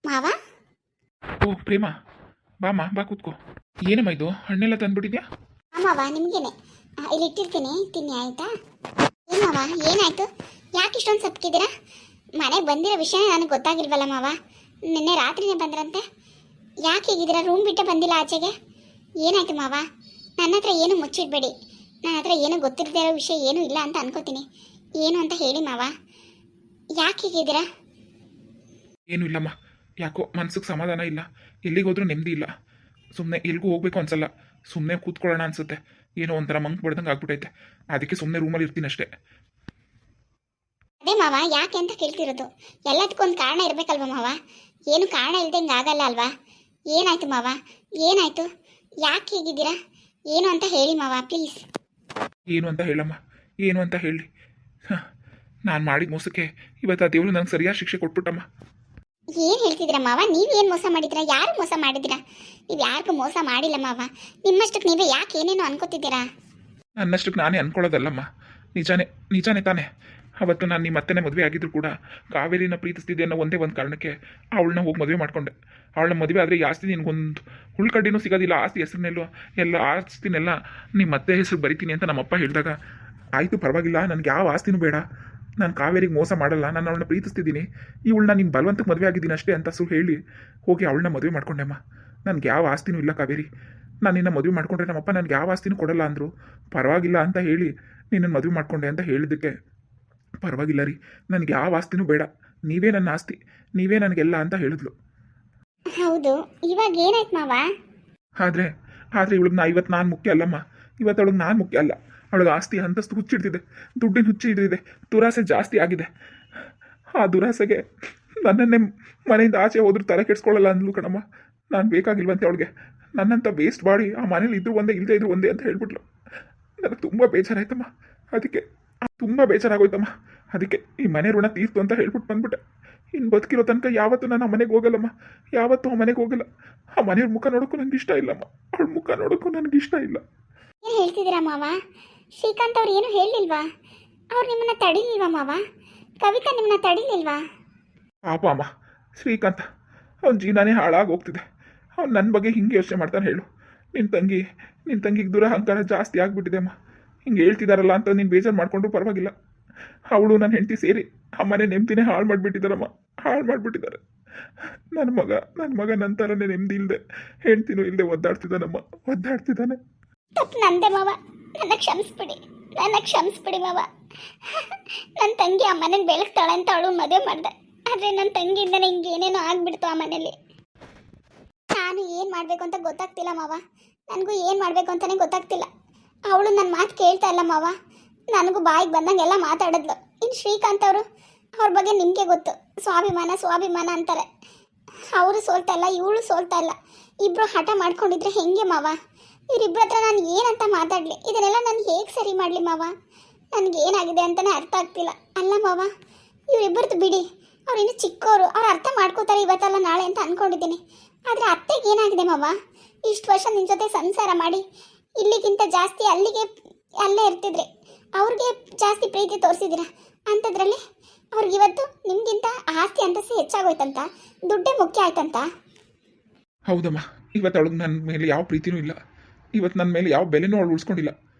ಮಾವ. ಓ ಪ್ರೇಮ, ಬಾಮ್ಮ ಬಾ ಕೂತ್ಕೋ. ಏನಮ್ಮ ಇದು ಹಣ್ಣೆಲ್ಲ ತಂದ್ಬಿಟ್ಟಿದ್ಯಾ? ಮಾವ ನಿಮ್ಗೇನೆ ಇಲ್ಲಿ ಇಟ್ಟಿರ್ತೀನಿ, ತಿನ್ನಿ ಆಯ್ತಾ? ಏನು ಮಾವ ಏನಾಯ್ತು? ಯಾಕೆ ಇಷ್ಟೊಂದು ಸಪ್ಕಿದ್ದೀರಾ? ಮನೆಗೆ ಬಂದಿರೋ ವಿಷಯ ನನಗೆ ಗೊತ್ತಾಗಿಲ್ವಲ್ಲ ಮಾವ. ನಿನ್ನೆ ರಾತ್ರಿನೇ ಬಂದ್ರಂತೆ. ಯಾಕೆ ಹೀಗಿದ್ದೀರಾ? ರೂಮ್ ಬಿಟ್ಟೆ ಬಂದಿಲ್ಲ ಆಚೆಗೆ. ಏನಾಯ್ತು ಮಾವ? ನನ್ನ ಹತ್ರ ಏನು ಮುಚ್ಚಿಡ್ಬೇಡಿ. ನನ್ನ ಹತ್ರ ಏನು ಗೊತ್ತಿರದೇ ಇರೋ ವಿಷಯ ಏನೂ ಇಲ್ಲ ಅಂತ ಅನ್ಕೋತೀನಿ. ಏನು ಅಂತ ಹೇಳಿ ಮಾವ. ಯಾಕೆ ಹೀಗಿದ್ದೀರಾ? ಏನೂ ಇಲ್ಲಮ್ಮ, ಯಾಕೋ ಮನ್ಸಿಗೆ ಸಮಾಧಾನ ಇಲ್ಲ, ಎಲ್ಲಿಗೋದ್ರೂ ನೆಮ್ಮದಿ ಇಲ್ಲ. ಸುಮ್ಮನೆ ಎಲ್ಗೂ ಹೋಗ್ಬೇಕು ಅನ್ಸಲ್ಲ, ಸುಮ್ಮನೆ ಕೂತ್ಕೊಳ್ಳೋಣ ಅನ್ಸುತ್ತೆ. ಏನೋ ಒಂಥರ ಮಂಕ್ ಬಡ್ದಂಗೆ ಆಗ್ಬಿಟ್ಟೈತೆ. ಅದಕ್ಕೆ ಸುಮ್ಮನೆ ರೂಮಲ್ಲಿ ಇರ್ತೀನಿ ಅಷ್ಟೇ. ಅದೇ ಮಾವ, ಯಾಕೆ ಅಂತ ಕೇಳ್ತಿರೋದು. ಎಲ್ಲದಕ್ಕೂ ಒಂದು ಕಾರಣ ಇರಬೇಕಲ್ವ ಮಾವ? ಏನು ಕಾರಣ ಇಲ್ದಂಗೆ ಆಗಲ್ಲ ಅಲ್ವಾ? ಏನಾಯ್ತು ಮಾವ? ಏನಾಯ್ತು? ಯಾಕೆ ಹೀಗಿದ್ದೀರಾ? ಏನು ಅಂತ ಹೇಳಿ ಮಾವ ಪ್ಲೀಸ್. ಏನು ಅಂತ ಹೇಳಮ್ಮ, ಏನು ಅಂತ ಹೇಳಿ? ನಾನು ಮಾಡಿದ ಮೋಸಕ್ಕೆ ಇವತ್ತು ಆ ದೇವರು ನನಗೆ ಸರಿಯಾದ ಶಿಕ್ಷೆ ಕೊಟ್ಬಿಟ್ಟಮ್ಮ. ಏನು ಹೇಳ್ತಿದ್ದೀರಾ ಮಾವ? ನೀವೇನು ಮೋಸ ಮಾಡಿದ್ದೀರಾ? ಯಾರು ಮೋಸ ಮಾಡಿದ್ದೀರಾ? ನೀವು ಯಾರಿಗೂ ಮೋಸ ಮಾಡಿಲ್ಲ ಮಾವ. ನಿಮ್ಮಷ್ಟಕ್ಕೆ ನೀವೇ ಯಾಕೆ ಏನೇನು ಅನ್ಕೋತಿದ್ದೀರಾ? ನನ್ನಷ್ಟಕ್ಕೆ ನಾನೇ ಅನ್ಕೊಳ್ಳೋದಲ್ಲಮ್ಮ, ನಿಜಾನೇ ನಿಜಾನೇ ತಾನೇ. ಅವತ್ತು ನಾನು ನಿಮ್ಮ ಅತ್ತೆನೇ ಮದುವೆ ಆಗಿದ್ರು ಕೂಡ ಕಾವೇರಿನ ಪ್ರೀತಿಸ್ತಿದ್ದೆ ಅನ್ನೋ ಒಂದೇ ಒಂದು ಕಾರಣಕ್ಕೆ ಅವಳನ್ನ ಹೋಗಿ ಮದುವೆ ಮಾಡ್ಕೊಂಡೆ. ಅವಳನ್ನ ಮದುವೆ ಆದರೆ ಈ ಆಸ್ತಿ ನಿನ್ಗೊಂದು ಹುಳ್ಕಡ್ಡಿನೂ ಸಿಗೋದಿಲ್ಲ. ಆಸ್ತಿ ಹೆಸರಿನೆಲ್ಲೋ ಎಲ್ಲ ಆಸ್ತಿನೆಲ್ಲ ನಿಮ್ಮ ಅತ್ತೆ ಹೆಸರು ಬರಿತೀನಿ ಅಂತ ನಮ್ಮಪ್ಪ ಹೇಳಿದಾಗ ಆಯಿತು ಪರವಾಗಿಲ್ಲ, ನನಗೆ ಯಾವ ಆಸ್ತಿನೂ ಬೇಡ, ನಾನು ಕಾವೇರಿಗೆ ಮೋಸ ಮಾಡಲ್ಲ, ನಾನು ಅವಳನ್ನ ಪ್ರೀತಿಸ್ತಿದ್ದೀನಿ, ಇವಳನ್ನ ನಿನ್ನ ಬಲವಂತಕ್ಕೆ ಮದುವೆ ಆಗಿದ್ದೀನಿ ಅಷ್ಟೇ ಅಂತ ಹೇಳಿ ಹೋಗಿ ಅವಳನ್ನ ಮದುವೆ ಮಾಡ್ಕೊಂಡೆಮ್ಮ. ನನಗೆ ಯಾವ ಆಸ್ತಿನೂ ಇಲ್ಲ ಕಾವೇರಿ. ನಾನು ನಿನ್ನ ಮದುವೆ ಮಾಡ್ಕೊಂಡ್ರೆ ನಮ್ಮಪ್ಪ ನನಗೆ ಯಾವ ಆಸ್ತಿನೂ ಕೊಡಲ್ಲ ಅಂದರು. ಪರವಾಗಿಲ್ಲ ಅಂತ ಹೇಳಿ ನಿನ್ನನ್ನು ಮದುವೆ ಮಾಡ್ಕೊಂಡೆ ಅಂತ ಹೇಳಿದ್ದಕ್ಕೆ ಪರವಾಗಿಲ್ಲ ರೀ, ನನಗೆ ಯಾವ ಆಸ್ತಿನೂ ಬೇಡ, ನೀವೇ ನನ್ನ ಆಸ್ತಿ, ನೀವೇ ನನಗೆಲ್ಲ ಅಂತ ಹೇಳಿದ್ಲು. ಹೌದು, ಇವಾಗ ಏನಾಯ್ತು ಮಾವ? ಆದರೆ ಇವಳಿಗೆ ಇವತ್ತು ನಾನು ಮುಖ್ಯ ಅಲ್ಲಮ್ಮ. ಇವತ್ತು ಅವಳಿಗೆ ನಾನು ಮುಖ್ಯ ಅಲ್ಲ. ಅವಳಿಗೆ ಆಸ್ತಿ ಅಂತಸ್ತು ಹುಚ್ಚಿಡ್ತಿದೆ, ದುಡ್ಡಿನ ಹುಚ್ಚಿ ಹಿಡಿದಿದೆ, ದುರಾಸೆ ಜಾಸ್ತಿ ಆಗಿದೆ. ಆ ದುರಾಸೆಗೆ ನನ್ನನ್ನೇ ಮನೆಯಿಂದ ಆಚೆ ಹೋದ್ರೂ ತಲೆ ಕೆಡ್ಸ್ಕೊಳ್ಳಲ್ಲ ಅಂದ್ಲು ಕಣಮ್ಮ. ನಾನು ಬೇಕಾಗಿಲ್ವಂತೆ ಅವಳಿಗೆ. ನನ್ನಂಥ ವೇಸ್ಟ್ ಬಾಡಿ ಆ ಮನೇಲಿ ಇದ್ರು ಒಂದೇ, ಇಲ್ಲದೆ ಇದ್ರು ಒಂದೇ ಅಂತ ಹೇಳ್ಬಿಟ್ಲು. ನನಗೆ ತುಂಬ ಬೇಜಾರಾಯ್ತಮ್ಮ. ಅದಕ್ಕೆ ತುಂಬ ಬೇಜಾರಾಗೋಯ್ತಮ್ಮ. ಅದಕ್ಕೆ ಈ ಮನೆ ಋಣ ತೀರ್ತು ಅಂತ ಹೇಳ್ಬಿಟ್ಟು ಬಂದ್ಬಿಟ್ಟೆ. ಇನ್ನು ಬದುಕಿರೋ ತನಕ ಯಾವತ್ತೂ ನಾನು ಆ ಮನೆಗೆ ಹೋಗಲ್ಲಮ್ಮ, ಯಾವತ್ತೂ ಆ ಮನೆಗೆ ಹೋಗಲ್ಲ. ಆ ಮನೆಯವ್ರ ಮುಖ ನೋಡೋಕ್ಕೂ ನನಗೆ ಇಷ್ಟ ಇಲ್ಲಮ್ಮ, ಅವಳ ಮುಖ ನೋಡೋಕ್ಕೂ ನನಗೆ ಇಷ್ಟ ಇಲ್ಲ. ಏನು ಹೇಳ್ತಿದ್ದೀರಾ ಮಾವ? ಶ್ರೀಕಾಂತ್ ಅವ್ರು ಏನು ಹೇಳಿಲ್ವಾ? ಅವ್ರು ನಿಮ್ಮನ್ನ ತಡಿಲಿಲ್ವಾ ಮಾವ? ಕವಿತಾ ನಿಮ್ಮನ್ನ ತಡಿಲಿಲ್ವಾ? ಪಾಪ ಅಮ್ಮ, ಶ್ರೀಕಾಂತ ಅವನ ಜೀವನನೇ ಹಾಳಾಗಿ ಹೋಗ್ತಿದೆ. ಅವ್ನು ನನ್ನ ಬಗ್ಗೆ ಹಿಂಗೆ ಯೋಚನೆ ಮಾಡ್ತಾನೆ ಹೇಳು? ನಿನ್ನ ತಂಗಿಗೆ ದುರಹಂಕಾರ ಜಾಸ್ತಿ ಆಗಿಬಿಟ್ಟಿದೆ ಅಮ್ಮ. ಹಿಂಗೆ ಹೇಳ್ತಿದ್ದಾರಲ್ಲ ಅಂತ ನೀನು ಬೇಜಾರು ಮಾಡಿಕೊಂಡ್ರು ಪರವಾಗಿಲ್ಲ. ಅವಳು ನನ್ನ ಹೆಂಡತಿ ಸೇರಿ ಆ ಮನೆ ನೆಮ್ಮದಿನೇ ಹಾಳು ಮಾಡಿಬಿಟ್ಟಿದ್ದಾರಮ್ಮ, ಹಾಳು ಮಾಡಿಬಿಟ್ಟಿದ್ದಾರೆ. ನನ್ನ ಮಗ ನನ್ನ ಥರನೇ ನೆಮ್ಮದಿ ಇಲ್ಲದೆ, ಹೆಂಡ್ತಿನೂ ಇಲ್ಲದೆ ಒದ್ದಾಡ್ತಿದ್ದಾನೆ. ತಪ್ಪು ನಂದೆ ಮಾವ, ನನ್ನ ಕ್ಷಮಿಸ್ಬಿಡಿ ಮಾವ. ನನ್ನ ತಂಗಿ ಆ ಮನೇಲಿ ಬೆಳಗ್ತಾಳೆ ಅಂತ ಅವಳು ಮದುವೆ ಮಾಡಿದೆ. ಆದರೆ ನನ್ನ ತಂಗಿಯಿಂದನೇ ಹಿಂಗೆ ಏನೇನೋ ಆಗ್ಬಿಡ್ತು ಆ ಮನೇಲಿ. ನಾನು ಏನು ಮಾಡಬೇಕು ಅಂತ ಗೊತ್ತಾಗ್ತಿಲ್ಲ ಮಾವ. ನನಗೂ ಏನು ಮಾಡಬೇಕು ಅಂತಲೇ ಗೊತ್ತಾಗ್ತಿಲ್ಲ. ಅವಳು ನನ್ನ ಮಾತು ಕೇಳ್ತಾ ಇಲ್ಲ ಮಾವ. ನನಗೂ ಬಾಯಿಗೆ ಬಂದಂಗೆಲ್ಲ ಮಾತಾಡಿದ್ಲು. ಇನ್ನು ಶ್ರೀಕಾಂತ್ ಅವರು, ಅವ್ರ ಬಗ್ಗೆ ನಿಮಗೆ ಗೊತ್ತು, ಸ್ವಾಭಿಮಾನ ಅಂತಾರೆ. ಅವರು ಸೋಲ್ತಾ ಇಲ್ಲ, ಇವಳು ಸೋಲ್ತಾ ಇಲ್ಲ. ಇಬ್ಬರು ಹಠ ಮಾಡ್ಕೊಂಡಿದ್ರೆ ಹೆಂಗೆ ಮಾವ? ಇವರಿಬ್ಬರ ಹತ್ರ ನಾನು ಏನಂತ ಮಾತಾಡಲಿ? ಇದನ್ನೆಲ್ಲ ನಾನು ಹೇಗೆ ಸರಿ ಮಾಡಲಿ ಮಾವ? ನನಗೇನಾಗಿದೆ ಅಂತಲೇ ಅರ್ಥ ಆಗ್ತಿಲ್ಲ. ಅಲ್ಲ ಮಾವ, ಇವರಿಬ್ಬರದ್ದು ಬಿಡಿ, ಅವ್ರು ಇನ್ನೂ ಚಿಕ್ಕವರು, ಅವ್ರು ಅರ್ಥ ಮಾಡ್ಕೋತಾರೆ ಇವತ್ತಲ್ಲ ನಾಳೆ ಅಂತ ಅಂದ್ಕೊಂಡಿದ್ದೀನಿ. ಆದರೆ ಅತ್ತೆಗೆ ಏನಾಗಿದೆ ಮಾವ? ಇಷ್ಟು ವರ್ಷ ನಿನ್ನ ಜೊತೆ ಸಂಸಾರ ಮಾಡಿ ಇಲ್ಲಿಗಿಂತ ಜಾಸ್ತಿ ಅಲ್ಲೇ ಇರ್ತಿದ್ರಿ, ಅವ್ರಿಗೆ ಜಾಸ್ತಿ ಪ್ರೀತಿ ತೋರಿಸಿದ್ದೀರ. ಅಂಥದ್ರಲ್ಲಿ ಅವ್ರಿಗಿವತ್ತು ನಿಮಗಿಂತ ಆಸ್ತಿ ಅಂತಸ್ತು ಹೆಚ್ಚಾಗೋಯ್ತಂತ, ದುಡ್ಡೇ ಮುಖ್ಯ ಆಯ್ತಂತ. ಹೌದಮ್ಮ, ಇವತ್ತು ಅವಳಿಗೆ ನನ್ನ ಮೇಲೆ ಯಾವ ಪ್ರೀತಿನೂ ಇಲ್ಲ. ಇವತ್ತು ನನ್ನ ಮೇಲೆ ಯಾವ ಬೆಲೆನೂ ಅವಳು ಉಳಿಸ್ಕೊಂಡಿಲ್ಲ.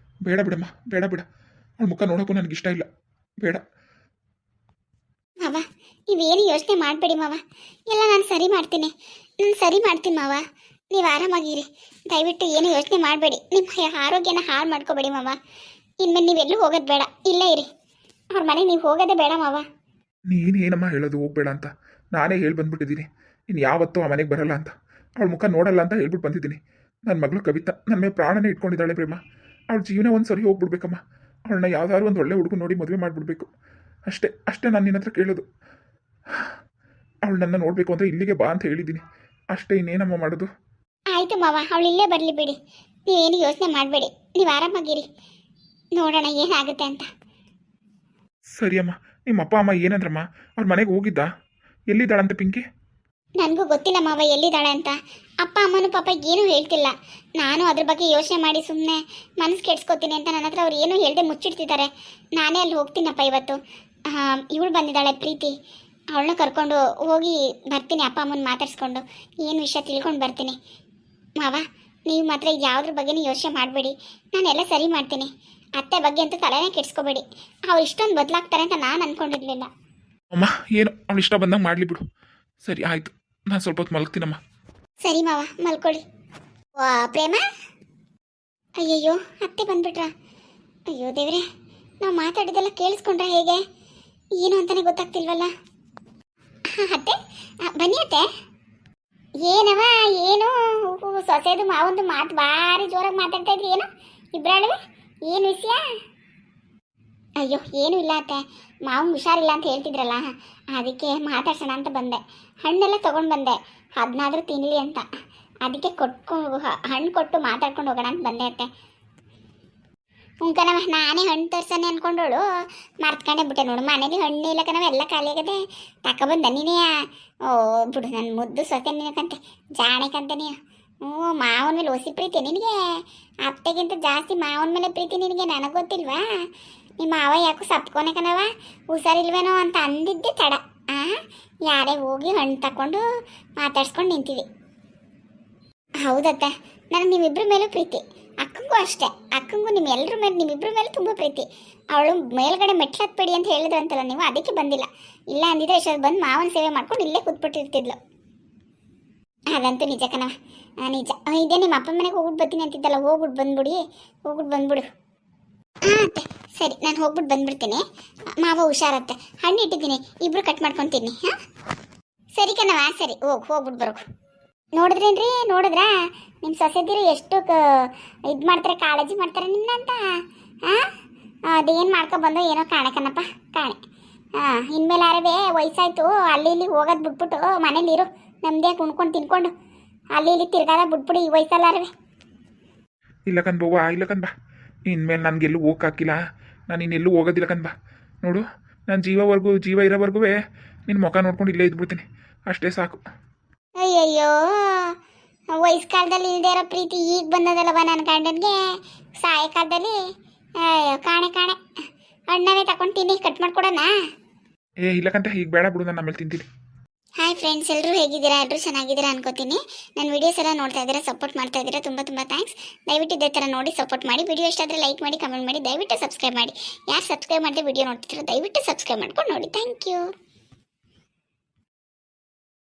ಬೇಡ ಬಿಡಮ್ಮ, ಬೇಡ ಅವಳ ಮುಖ ನೋಡೋಕ್ಕೂ ನನಗಿಷ್ಟ ಇಲ್ಲ, ಬೇಡ. ಮಾವ, ನೀವೇನು ಯೋಚನೆ ಮಾಡಬೇಡಿ ಮಾವ, ಎಲ್ಲ ನಾನು ಸರಿ ಮಾಡ್ತೀನಿ ಮಾವ. ನೀವು ಆರಾಮಾಗಿರಿ, ದಯವಿಟ್ಟು ಏನು ಯೋಚನೆ ಮಾಡಬೇಡಿ. ನಿಮ್ಮ ಆರೋಗ್ಯನ ಹಾಳು ಮಾಡ್ಕೋಬೇಡಿ ಮಾವ. ಇನ್ಮೇಲೆ ನೀವೆಲ್ಲೂ ಹೋಗೋದು ಬೇಡ, ಇಲ್ಲೇ ಇರಿ. ಅವ್ರ ಮನೆಗೆ ನೀವು ಹೋಗೋದೇ ಬೇಡ ಮಾವ. ನೀನೇನಮ್ಮ ಹೇಳೋದು ಹೋಗ್ಬೇಡ ಅಂತ? ನಾನೇ ಹೇಳಿ ಬಂದ್ಬಿಟ್ಟಿದ್ದೀನಿ, ಇನ್ನು ಯಾವತ್ತೂ ಆ ಮನೆಗೆ ಬರಲ್ಲ ಅಂತ, ಅವಳ ಮುಖ ನೋಡಲ್ಲ ಅಂತ ಹೇಳ್ಬಿಟ್ಟು ಬಂದಿದ್ದೀನಿ. ನನ್ನ ಮಗಳು ಕವಿತಾ ನನ್ನ ಮೇಲೆ ಪ್ರಾಣನೇ ಇಟ್ಕೊಂಡಿದ್ದಾಳೆ ಪ್ರೇಮ. ಅವಳ ಜೀವನ ಒಂದು ಸರಿ ಹೋಗ್ಬಿಡ್ಬೇಕಮ್ಮ. ಅವಳನ್ನ ಯಾವ್ದಾದ್ರು ಒಂದು ಒಳ್ಳೆ ಹುಡುಗ ನೋಡಿ ಮದುವೆ ಮಾಡಿಬಿಡ್ಬೇಕು, ಅಷ್ಟೇ ನಾನು ನಿನ್ನ ಹತ್ರ ಕೇಳೋದು. ಅವಳು ನನ್ನ ನೋಡಬೇಕು ಅಂದರೆ ಇಲ್ಲಿಗೆ ಬಾ ಅಂತ ಹೇಳಿದ್ದೀನಿ, ಅಷ್ಟೇ. ಇನ್ನೇನಮ್ಮ ಮಾಡೋದು? ಆಯಿತು ಮಾವ, ಅವಳು ಇಲ್ಲೇ ಬರಲಿ ಬಿಡಿ. ನೀವೇನು ಯೋಚನೆ ಮಾಡಬೇಡಿ, ನೀವು ಆರಾಮಾಗಿರಿ, ನೋಡೋಣ ಏನಾಗುತ್ತೆ ಅಂತ. ಸರಿ ಅಮ್ಮ. ನಿಮ್ಮ ಅಪ್ಪ ಅಮ್ಮ ಏನಂದ್ರಮ್ಮ? ಅವ್ರ ಮನೆಗೆ ಹೋಗಿದ್ದ? ಎಲ್ಲಿದ್ದಾಳಂತೆ ಪಿಂಕಿ? ನನಗೂ ಗೊತ್ತಿಲ್ಲ ಮಾವ ಎಲ್ಲಿದ್ದಾಳೆ ಅಂತ. ಅಪ್ಪ ಅಮ್ಮನೂ ಪಾಪ ಏನೂ ಹೇಳ್ತಿಲ್ಲ. ನಾನು ಅದ್ರ ಬಗ್ಗೆ ಯೋಚನೆ ಮಾಡಿ ಸುಮ್ಮನೆ ಮನಸ್ಸು ಕೆಡ್ಸ್ಕೊತೀನಿ ಅಂತ ನನ್ನ ಹತ್ರ ಅವ್ರು ಏನೂ ಹೇಳ್ದೆ ಮುಚ್ಚಿಡ್ತಿದ್ದಾರೆ. ನಾನೇ ಅಲ್ಲಿ ಹೋಗ್ತೀನಪ್ಪ ಇವತ್ತು. ಇವಳು ಬಂದಿದ್ದಾಳೆ ಪ್ರೀತಿ, ಅವಳನ್ನ ಕರ್ಕೊಂಡು ಹೋಗಿ ಬರ್ತೀನಿ, ಅಪ್ಪ ಅಮ್ಮನ ಮಾತಾಡ್ಸ್ಕೊಂಡು ಏನು ವಿಷಯ ತಿಳ್ಕೊಂಡು ಬರ್ತೀನಿ. ಮಾವ, ನೀವು ಮಾತ್ರ ಯಾವುದ್ರ ಬಗ್ಗೆನೂ ಯೋಚನೆ ಮಾಡಬೇಡಿ, ನಾನೆಲ್ಲ ಸರಿ ಮಾಡ್ತೀನಿ. ಅತ್ತೆ ಬಗ್ಗೆ ಅಂತೂ ತಲೆನೇ ಕೆಡ್ಸ್ಕೊಬೇಡಿ. ಅವ್ರು ಇಷ್ಟೊಂದು ಬದಲಾಗ್ತಾರೆ ಅಂತ ನಾನು ಅಂದ್ಕೊಂಡಿರ್ಲಿಲ್ಲ. ಅಮ್ಮ ಏನು ಅವಳು ಇಷ್ಟ ಬಂದಂಗೆ ಮಾಡಲಿ ಬಿಡು. ಸರಿ ಆಯಿತು, ನಾನು ಸ್ವಲ್ಪ ಹೊತ್ತು ಮಲಗ್ತೀನಮ್ಮ. ಸರಿ ಮಾವ, ಮಲ್ಕೊಳ್ಳಿ. ವಾ ಪ್ರೇಮ, ಅಯ್ಯಯ್ಯೋ ಅತ್ತೆ ಬಂದ್ಬಿಟ್ರಾ? ಅಯ್ಯೋ ದೇವ್ರೆ, ನಾವು ಮಾತಾಡಿದೆಲ್ಲ ಕೇಳಿಸ್ಕೊಂಡ್ರೆ ಹೇಗೆ? ಏನು ಅಂತಾನೆ ಗೊತ್ತಾಗ್ತಿಲ್ವಲ್ಲ. ಅತ್ತೆ ಬನ್ನಿ ಅತ್ತೆ. ಏನವ ಏನು ಸೊಸೆದು ಮಾವೊಂದು ಮಾತು ಭಾರಿ ಜೋರಾಗಿ ಮಾತಾಡ್ತಾ ಇದ್ರಿ, ಏನು ಇಬ್ಬರಳವೆ? ಏನು ವಿಷಯ? ಅಯ್ಯೋ ಏನೂ ಇಲ್ಲ ಅತ್ತೆ, ಮಾವಂಗೆ ಹುಷಾರಿಲ್ಲ ಅಂತ ಹೇಳ್ತಿದ್ರಲ್ಲ, ಅದಕ್ಕೆ ಮಾತಾಡ್ಸೋಣ ಅಂತ ಬಂದೆ. ಹಣ್ಣೆಲ್ಲ ತೊಗೊಂಡು ಬಂದೆ, ಅದನ್ನಾದರೂ ತಿನ್ನಲಿ ಅಂತ. ಅದಕ್ಕೆ ಹಣ್ಣು ಕೊಟ್ಟು ಮಾತಾಡ್ಕೊಂಡು ಹೋಗೋಣ ಅಂತ ಬಂದೆ ಅತ್ತೆ. ಕಣವ, ನಾನೇ ಹಣ್ಣು ತರ್ಸನೆ ಅಂದ್ಕೊಂಡೋಳು ಮರ್ತ್ಕೊಂಡೆ ಬಿಟ್ಟೆ ನೋಡು. ಮನೇಲಿ ಹಣ್ಣು ಇಲ್ಲ ಕಣವ, ಎಲ್ಲ ಖಾಲಿ ಆಗದೆ. ತಗೊಬಂದ ನೀನೇ. ಓ ಬಿಡು, ನನ್ನ ಮುದ್ದು ಸೊಸೆ ನಿನಕಂತೆ, ಜಾಣೆಕಂತೆ ನೀನು. ಮಾವನ ಮೇಲೆ ಒಸಿ ಪ್ರೀತಿ ನಿನಗೆ, ಅತ್ತೆಗಿಂತ ಜಾಸ್ತಿ ಮಾವನ ಮೇಲೆ ಪ್ರೀತಿ ನಿನಗೆ. ನನಗೆ ಗೊತ್ತಿಲ್ವಾ? ನಿಮ್ಮ ಮಾವ ಯಾಕೋ ಸಪ್ಕೊನೆ ಕಣವ, ಹುಷಾರಿಲ್ವೇನೋ ಅಂತ ಅಂದಿದ್ದೆ ತಡ. ಯಾರೇ ಹೋಗಿ ಹಣ್ಣು ತಗೊಂಡು ಮಾತಾಡ್ಸ್ಕೊಂಡು ನಿಂತೀವಿ. ಹೌದತ್ತ, ನನಗೆ ನಿಮ್ಮಿಬ್ಬರ ಮೇಲೂ ಪ್ರೀತಿ, ಅಕ್ಕಂಗೂ ಅಷ್ಟೇ. ಅಕ್ಕಂಗೂ ನಿಮ್ಮೆಲ್ಲರ ಮೇಲೆ, ನಿಮ್ಮಿಬ್ಬರ ಮೇಲೆ ತುಂಬ ಪ್ರೀತಿ. ಅವಳು ಮೇಲ್ಗಡೆ ಮೆಟ್ಲು ಹತ್ಬೇಡಿ ಅಂತ ಹೇಳಿದ್ರಂತಲ್ಲ ನೀವು, ಅದಕ್ಕೆ ಬಂದಿಲ್ಲ. ಇಲ್ಲ ಅಂದಿದ್ರೆ ಎಷ್ಟೊತ್ತು ಬಂದು ಮಾವನ ಸೇವೆ ಮಾಡ್ಕೊಂಡು ಇಲ್ಲೇ ಕೂತ್ಬಿಟ್ಟಿರ್ತಿದ್ಲು. ಅದಂತೂ ನಿಜ ಕಣವ, ನಿಜ. ಇದೇ ನಿಮ್ಮ ಅಪ್ಪ ಮನೆಗೆ ಹೋಗ್ಬಿಟ್ಟು ಬರ್ತೀನಿ ಅಂತಿದ್ದಲ್ಲ, ಹೋಗ್ಬಿಟ್ಟು ಬಂದ್ಬಿಡು. ಹಾಂ ಅತ್ತೆ, ಸರಿ, ನಾನು ಹೋಗ್ಬಿಟ್ಟು ಬಂದ್ಬಿಡ್ತೀನಿ. ಮಾವ ಹುಷಾರತ್ತೆ, ಹಣ್ಣು ಇಟ್ಟಿದ್ದೀನಿ, ಇಬ್ಬರು ಕಟ್ ಮಾಡ್ಕೊತೀನಿ. ಹಾಂ ಸರಿ ಕಣವ, ಸರಿ, ಹೋಗ್ಬಿಟ್ಟು ಬರೋಕು. ನೋಡಿದ್ರಾ ನಿಮ್ಮ ಸೊಸೆದಿರು ಎಷ್ಟು ಇದು ಮಾಡ್ತಾರೆ, ಕಾಳಜಿ ಮಾಡ್ತಾರೆ ನಿಮ್ಮನ್ನ ಅಂತ. ಅದೇನು ಮಾಡ್ಕೊಬಂದು ಏನೋ ಕಾಣಕನಪ್ಪ, ಕಾಣೆ. ಇನ್ಮೇಲೆ ಆರವೇ ವಯಸ್ಸಾಯ್ತು, ಅಲ್ಲಿ ಇಲ್ಲಿ ಹೋಗೋದು ಬಿಟ್ಬಿಟ್ಟು ಮನೇಲಿರು, ನಮ್ಮದೇ ಕುಣ್ಕೊಂಡು ತಿನ್ಕೊಂಡು ಅಲ್ಲಿ ಇಲ್ಲಿ ತಿರ್ಗಾದ ಬಿಟ್ಬಿಡು ಈ ವಯಸ್ಸಲ್ಲಾರವೆ. ಇಲ್ಲ ಕಣ್ಬವ್ವ, ಇಲ್ಲ ಕಣ್ಬಾ, ಇನ್ಮೇಲೆ ನನಗೆಲ್ಲೂ ಹೋಗಕ್ಕಿಲ್ಲ. ನಾನು ಇನ್ನೆಲ್ಲೂ ಹೋಗೋದಿಲ್ಲ ಕಣ್ಬಾ. ನೋಡು, ನಾನು ಜೀವ ಇರೋವರೆಗೂ ನಿನ್ನ ಮುಖ ನೋಡ್ಕೊಂಡು ಇಲ್ಲೇ ಇದ್ಬಿಡ್ತೀನಿ, ಅಷ್ಟೇ ಸಾಕು. ಅಯ್ಯಯ್ಯೋ, ವಯಸ್ಸು ಕಾಲದಲ್ಲಿ ಇಲ್ಲದೆ ಇರೋ ಪ್ರೀತಿ ಈಗ ಬಂದದಲ್ಲವ ನನ್ನ ಗಂಡನಿಗೆ. ಸಾಯಂಕಾಲದಲ್ಲಿ ಅಯ್ಯೋ ಕಾಣೆ ಅಣ್ಣವೇ ತಗೊಂಡು ತಿನ್ನಿ, ಕಟ್ ಮಾಡ್ಕೊಡೋಣ. ಇಲ್ಲಕಂತ ಈಗ ಬೇಡ ಬಿಡು, ನಾನು ಆಮೇಲೆ ತಿಂತೀನಿ. ಹಾಯ್ ಫ್ರೆಂಡ್ಸ್, ಎಲ್ಲರೂ ಹೇಗಿದ್ದೀರಾ? ಎಲ್ಲರೂ ಚೆನ್ನಾಗಿದ್ದೀರಾ ಅನ್ಕೋತೀನಿ. ನನ್ನ ವೀಡಿಯೋಸ್ ಎಲ್ಲ ನೋಡ್ತಾ ಇದ್ದೀರಾ, ಸಪೋರ್ಟ್ ಮಾಡ್ತಾ ಇದ್ದೀರಾ, ತುಂಬ ಥ್ಯಾಂಕ್ಸ್. ದಯವಿಟ್ಟು ಇದೇ ಥರ ನೋಡಿ ಸಪೋರ್ಟ್ ಮಾಡಿ. ವಿಡಿಯೋ ಇಷ್ಟ ಆದರೆ ಲೈಕ್ ಮಾಡಿ, ಕಮೆಂಟ್ ಮಾಡಿ, ದಯವಿಟ್ಟು ಸಬ್ಸ್ಕ್ರೈಬ್ ಮಾಡಿ. ಯಾರು ಸಬ್ಸ್ಕ್ರೈಬ್ ಮಾಡಿದೆ ವಿಡಿಯೋ ನೋಡ್ತಿದ್ದೀರೋ ದಯವಿಟ್ಟು ಸಬ್ಸ್ಕ್ರೈಬ್ ಮಾಡ್ಕೊಂಡು ನೋಡಿ. Thank you.